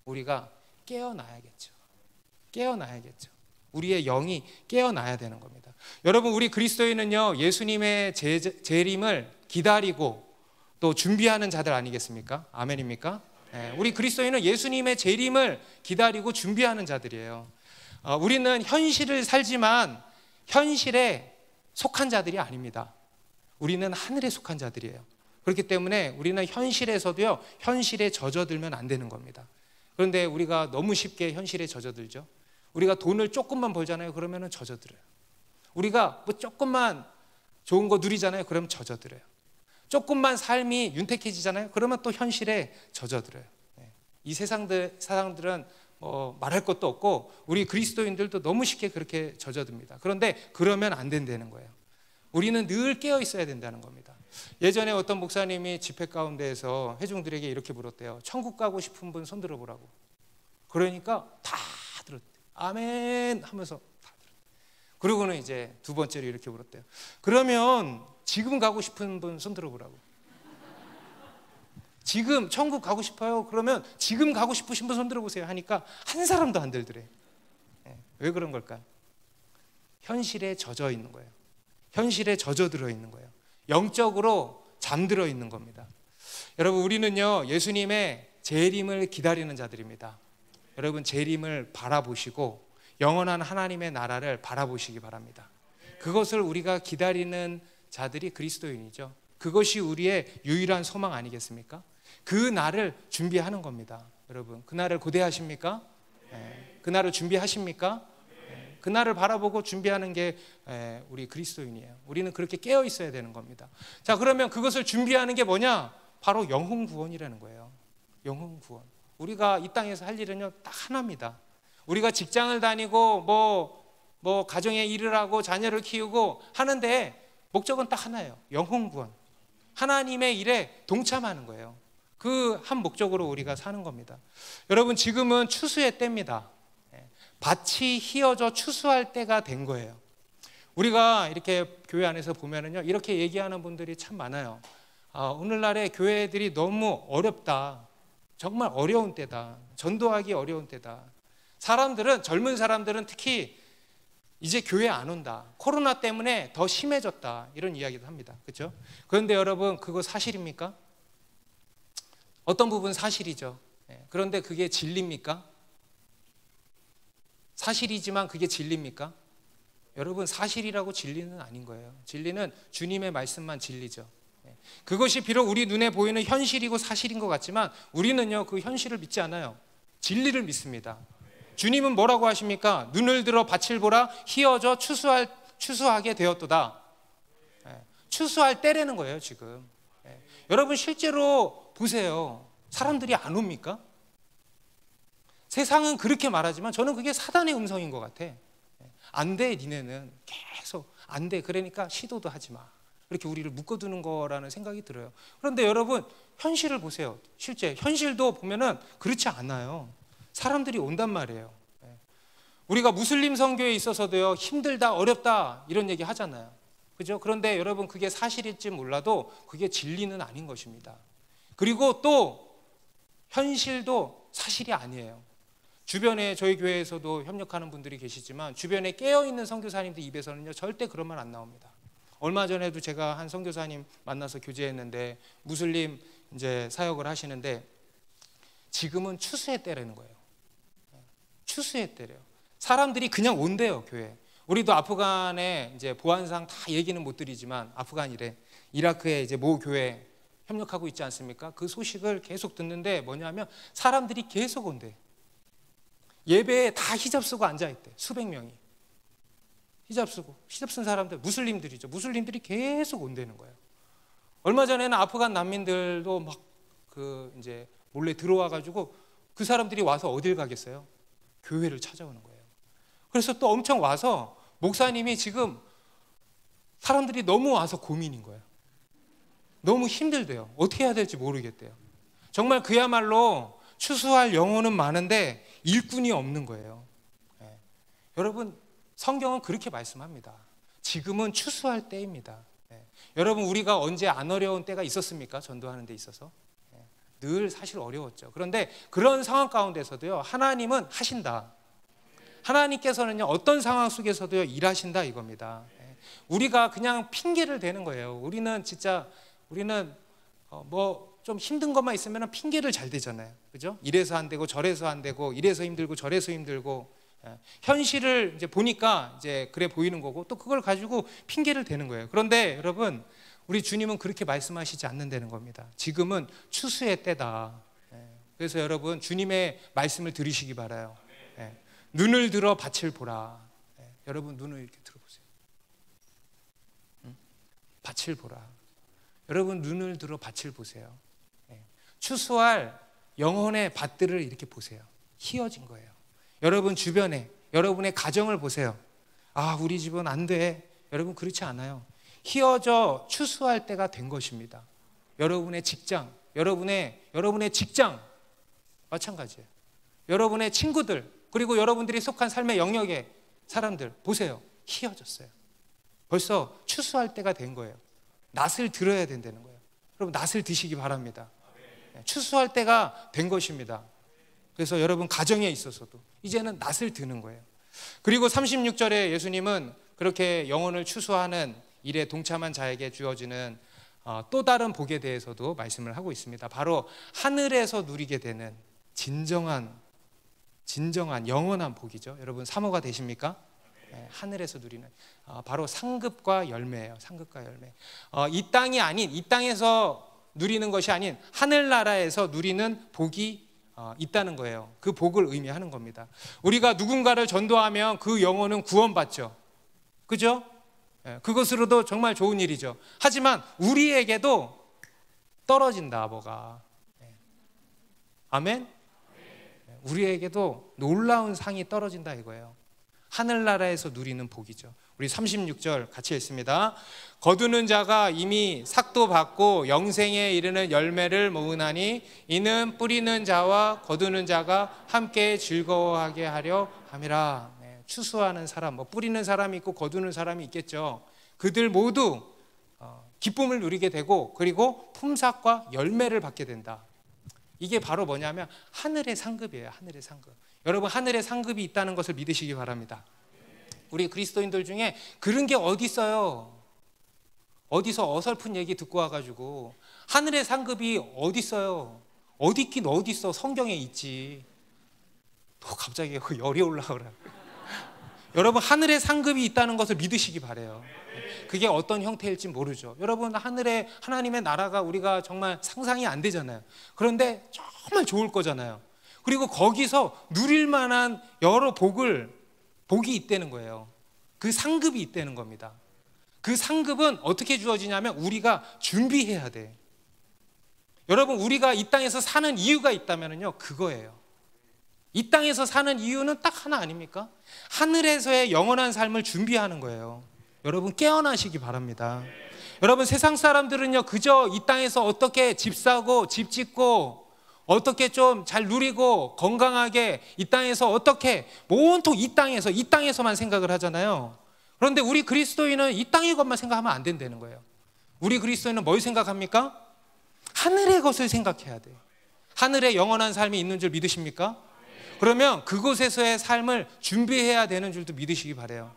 우리가 깨어나야겠죠. 우리의 영이 깨어나야 되는 겁니다. 여러분, 우리 그리스도인은요, 예수님의 재림을 기다리고 또 준비하는 자들 아니겠습니까? 아멘입니까? 네, 우리 그리스도인은 예수님의 재림을 기다리고 준비하는 자들이에요. 우리는 현실을 살지만 현실에 속한 자들이 아닙니다. 우리는 하늘에 속한 자들이에요. 그렇기 때문에 우리는 현실에서도요, 현실에 젖어들면 안 되는 겁니다. 그런데 우리가 너무 쉽게 현실에 젖어들죠. 우리가 돈을 조금만 벌잖아요. 그러면 젖어들어요. 우리가 뭐 조금만 좋은 거 누리잖아요. 그러면 젖어들어요. 조금만 삶이 윤택해지잖아요. 그러면 또 현실에 젖어들어요. 이 사람들은 말할 것도 없고, 우리 그리스도인들도 너무 쉽게 그렇게 젖어듭니다. 그런데 그러면 안 된다는 거예요. 우리는 늘 깨어 있어야 된다는 겁니다. 예전에 어떤 목사님이 집회 가운데에서 회중들에게 이렇게 물었대요. 천국 가고 싶은 분 손 들어보라고. 그러니까 다 들었대요. 아멘 하면서 다 들었대요. 그러고는 이제 두 번째로 이렇게 물었대요. 그러면 지금 가고 싶은 분 손 들어보라고. 지금 천국 가고 싶어요? 그러면 지금 가고 싶으신 분 손 들어보세요 하니까 한 사람도 안 들더래. 왜 그런 걸까요? 현실에 젖어 있는 거예요. 현실에 젖어들어 있는 거예요. 영적으로 잠들어 있는 겁니다. 여러분, 우리는요, 예수님의 재림을 기다리는 자들입니다. 여러분, 재림을 바라보시고 영원한 하나님의 나라를 바라보시기 바랍니다. 그것을 우리가 기다리는 자들이 그리스도인이죠. 그것이 우리의 유일한 소망 아니겠습니까? 그 날을 준비하는 겁니다. 여러분, 그 날을 고대하십니까? 그 날을 준비하십니까? 그 날을 바라보고 준비하는 게 우리 그리스도인이에요. 우리는 그렇게 깨어 있어야 되는 겁니다. 자, 그러면 그것을 준비하는 게 뭐냐? 바로 영혼 구원이라는 거예요. 영혼 구원. 우리가 이 땅에서 할 일은요, 딱 하나입니다. 우리가 직장을 다니고 뭐 가정에 일을 하고 자녀를 키우고 하는데 목적은 딱 하나예요. 영혼 구원. 하나님의 일에 동참하는 거예요. 그 한 목적으로 우리가 사는 겁니다. 여러분, 지금은 추수의 때입니다. 밭이 휘어져 추수할 때가 된 거예요. 우리가 이렇게 교회 안에서 보면은요, 이렇게 얘기하는 분들이 참 많아요. 오늘날의 교회들이 너무 어렵다. 정말 어려운 때다. 전도하기 어려운 때다. 젊은 사람들은 특히 이제 교회 안 온다. 코로나 때문에 더 심해졌다. 이런 이야기도 합니다. 그렇죠? 그런데 여러분, 그거 사실입니까? 어떤 부분 사실이죠. 그런데 그게 진리입니까? 사실이지만 그게 진리입니까? 여러분, 사실이라고 진리는 아닌 거예요. 진리는 주님의 말씀만 진리죠. 그것이 비록 우리 눈에 보이는 현실이고 사실인 것 같지만 우리는요, 그 현실을 믿지 않아요. 진리를 믿습니다. 주님은 뭐라고 하십니까? 눈을 들어 밭을 보라, 휘어져 추수하게 되었도다. 추수할 때라는 거예요, 지금. 여러분, 실제로 보세요. 사람들이 안 옵니까? 세상은 그렇게 말하지만 저는 그게 사단의 음성인 것 같아. 안 돼, 니네는. 계속 안 돼. 그러니까 시도도 하지 마. 이렇게 우리를 묶어두는 거라는 생각이 들어요. 그런데 여러분, 현실을 보세요. 실제 현실도 보면은 그렇지 않아요. 사람들이 온단 말이에요. 우리가 무슬림 선교에 있어서도요, 힘들다, 어렵다 이런 얘기 하잖아요. 그죠? 그런데 여러분, 그게 사실일지 몰라도 그게 진리는 아닌 것입니다. 그리고 또 현실도 사실이 아니에요. 주변에 저희 교회에서도 협력하는 분들이 계시지만 주변에 깨어있는 선교사님들 입에서는요, 절대 그런 말 안 나옵니다. 얼마 전에도 제가 한 선교사님 만나서 교제했는데 무슬림 이제 사역을 하시는데 지금은 추수의 때라는 거예요. 추수의 때래요. 사람들이 그냥 온대요, 교회. 우리도 아프간에 이제 보안상 다 얘기는 못 드리지만 아프간이래. 이라크에 이제 모 교회 협력하고 있지 않습니까? 그 소식을 계속 듣는데 뭐냐면 사람들이 계속 온대. 예배에 다 히잡 쓰고 앉아있대. 수백 명이 히잡 쓰고, 히잡 쓴 사람들 무슬림들이죠. 무슬림들이 계속 온다는 거예요. 얼마 전에는 아프간 난민들도 막 이제 몰래 들어와 가지고 그 사람들이 와서 어딜 가겠어요? 교회를 찾아오는 거예요. 그래서 또 엄청 와서 목사님이 지금 사람들이 너무 와서 고민인 거예요. 너무 힘들대요. 어떻게 해야 될지 모르겠대요. 정말 그야말로 추수할 영혼은 많은데 일꾼이 없는 거예요. 네. 여러분, 성경은 그렇게 말씀합니다. 지금은 추수할 때입니다. 네. 여러분, 우리가 언제 안 어려운 때가 있었습니까? 전도하는 데 있어서. 네. 늘 사실 어려웠죠. 그런데 그런 상황 가운데서도요, 하나님은 하신다. 하나님께서는요, 어떤 상황 속에서도요, 일하신다 이겁니다. 네. 우리가 그냥 핑계를 대는 거예요. 우리는 뭐 좀 힘든 것만 있으면 핑계를 잘 대잖아요. 그죠? 이래서 안 되고 저래서 안 되고, 이래서 힘들고 저래서 힘들고. 현실을 이제 보니까 이제 그래 보이는 거고, 또 그걸 가지고 핑계를 대는 거예요. 그런데 여러분, 우리 주님은 그렇게 말씀하시지 않는다는 겁니다. 지금은 추수의 때다. 그래서 여러분, 주님의 말씀을 들으시기 바라요. 눈을 들어 밭을 보라. 여러분, 눈을 이렇게 들어보세요. 밭을 보라. 여러분, 눈을 들어 밭을 보세요. 추수할 영혼의 밭들을 이렇게 보세요. 희어진 거예요. 여러분 주변에, 여러분의 가정을 보세요. 아, 우리 집은 안 돼. 여러분, 그렇지 않아요. 희어져 추수할 때가 된 것입니다. 여러분의 직장, 여러분의 직장 마찬가지예요. 여러분의 친구들, 그리고 여러분들이 속한 삶의 영역의 사람들 보세요. 희어졌어요. 벌써 추수할 때가 된 거예요. 낫을 들어야 된다는 거예요. 여러분, 낫을 드시기 바랍니다. 추수할 때가 된 것입니다. 그래서 여러분 가정에 있어서도 이제는 낫을 드는 거예요. 그리고 36절에 예수님은 그렇게 영혼을 추수하는 일에 동참한 자에게 주어지는 또 다른 복에 대해서도 말씀을 하고 있습니다. 바로 하늘에서 누리게 되는 진정한 영원한 복이죠. 여러분, 사모가 되십니까? 네, 하늘에서 누리는 바로 상급과 열매예요. 상급과 열매. 이 땅에서 누리는 것이 아닌 하늘나라에서 누리는 복이 있다는 거예요. 그 복을 의미하는 겁니다. 우리가 누군가를 전도하면 그 영혼은 구원받죠. 그죠? 그것으로도 정말 좋은 일이죠. 하지만 우리에게도 떨어진다, 뭐가. 아멘? 우리에게도 놀라운 상이 떨어진다 이거예요. 하늘나라에서 누리는 복이죠. 우리 36절 같이 읽습니다. 거두는 자가 이미 삭도 받고 영생에 이르는 열매를 모으나니 이는 뿌리는 자와 거두는 자가 함께 즐거워하게 하려 함이라. 추수하는 사람, 뭐 뿌리는 사람이 있고 거두는 사람이 있겠죠. 그들 모두 기쁨을 누리게 되고, 그리고 품삯과 열매를 받게 된다. 이게 바로 뭐냐면 하늘의 상급이에요. 하늘의 상급. 여러분, 하늘의 상급이 있다는 것을 믿으시기 바랍니다. 우리 그리스도인들 중에 그런 게 어디 있어요? 어디서 어설픈 얘기 듣고 와가지고 하늘의 상급이 어디 있어요? 어디 있긴 어디 있어? 성경에 있지. 또 갑자기 열이 올라오라. 여러분, 하늘의 상급이 있다는 것을 믿으시기 바라요. 그게 어떤 형태일지 모르죠. 여러분, 하나님의 나라가 우리가 정말 상상이 안 되잖아요. 그런데 정말 좋을 거잖아요. 그리고 거기서 누릴 만한 여러 복이 있다는 거예요. 그 상급이 있다는 겁니다. 그 상급은 어떻게 주어지냐면 우리가 준비해야 돼. 여러분, 우리가 이 땅에서 사는 이유가 있다면요, 그거예요. 이 땅에서 사는 이유는 딱 하나 아닙니까? 하늘에서의 영원한 삶을 준비하는 거예요. 여러분, 깨어나시기 바랍니다. 여러분, 세상 사람들은요, 그저 이 땅에서 어떻게 집 사고 집 짓고 어떻게 좀 잘 누리고 건강하게 이 땅에서 어떻게 온통 이 땅에서만 생각을 하잖아요. 그런데 우리 그리스도인은 이 땅의 것만 생각하면 안 된다는 거예요. 우리 그리스도인은 뭘 생각합니까? 하늘의 것을 생각해야 돼요. 하늘에 영원한 삶이 있는 줄 믿으십니까? 그러면 그곳에서의 삶을 준비해야 되는 줄도 믿으시기 바라요.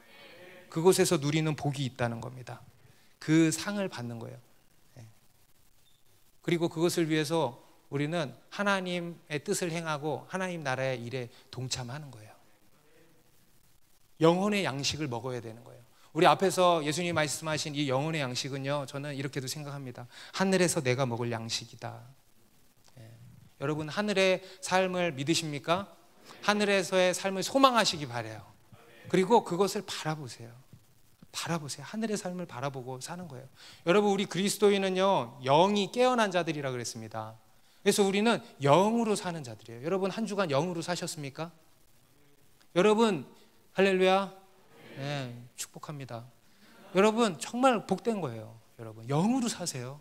그곳에서 누리는 복이 있다는 겁니다. 그 상을 받는 거예요. 그리고 그것을 위해서 우리는 하나님의 뜻을 행하고 하나님 나라의 일에 동참하는 거예요. 영혼의 양식을 먹어야 되는 거예요. 우리 앞에서 예수님이 말씀하신 이 영혼의 양식은요, 저는 이렇게도 생각합니다. 하늘에서 내가 먹을 양식이다. 여러분, 하늘의 삶을 믿으십니까? 하늘에서의 삶을 소망하시기 바라요. 그리고 그것을 바라보세요. 바라보세요. 하늘의 삶을 바라보고 사는 거예요. 여러분, 우리 그리스도인은요, 영이 깨어난 자들이라 그랬습니다. 그래서 우리는 영으로 사는 자들이에요. 여러분, 한 주간 영으로 사셨습니까? 여러분, 할렐루야. 네, 축복합니다. 여러분, 정말 복된 거예요. 여러분, 영으로 사세요.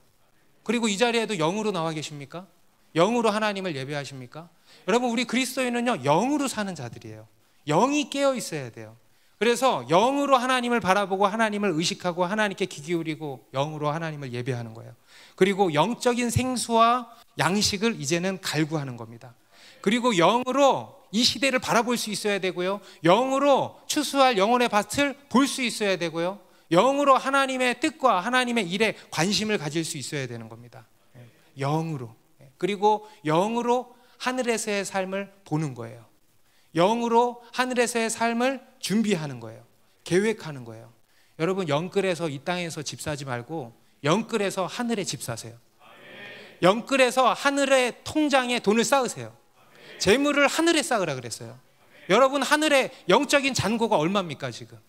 그리고 이 자리에도 영으로 나와 계십니까? 영으로 하나님을 예배하십니까? 여러분, 우리 그리스도인은요, 영으로 사는 자들이에요. 영이 깨어 있어야 돼요. 그래서 영으로 하나님을 바라보고 하나님을 의식하고 하나님께 귀 기울이고 영으로 하나님을 예배하는 거예요. 그리고 영적인 생수와 양식을 이제는 갈구하는 겁니다. 그리고 영으로 이 시대를 바라볼 수 있어야 되고요. 영으로 추수할 영혼의 밭을 볼 수 있어야 되고요. 영으로 하나님의 뜻과 하나님의 일에 관심을 가질 수 있어야 되는 겁니다. 영으로. 그리고 영으로 하늘에서의 삶을 보는 거예요. 영으로 하늘에서의 삶을 준비하는 거예요. 계획하는 거예요. 여러분, 영끌에서 이 땅에서 집 사지 말고 영끌에서 하늘에 집 사세요. 영끌에서 하늘의 통장에 돈을 쌓으세요. 재물을 하늘에 쌓으라 그랬어요. 여러분, 하늘의 영적인 잔고가 얼마입니까 지금?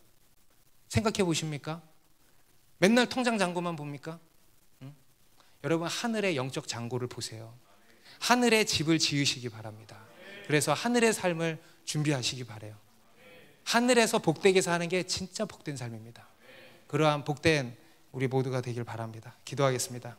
생각해 보십니까? 맨날 통장 잔고만 봅니까? 여러분, 하늘의 영적 잔고를 보세요. 하늘의 집을 지으시기 바랍니다. 그래서 하늘의 삶을 준비하시기 바라요. 하늘에서 복되게 사는 게 진짜 복된 삶입니다. 그러한 복된 우리 모두가 되길 바랍니다. 기도하겠습니다.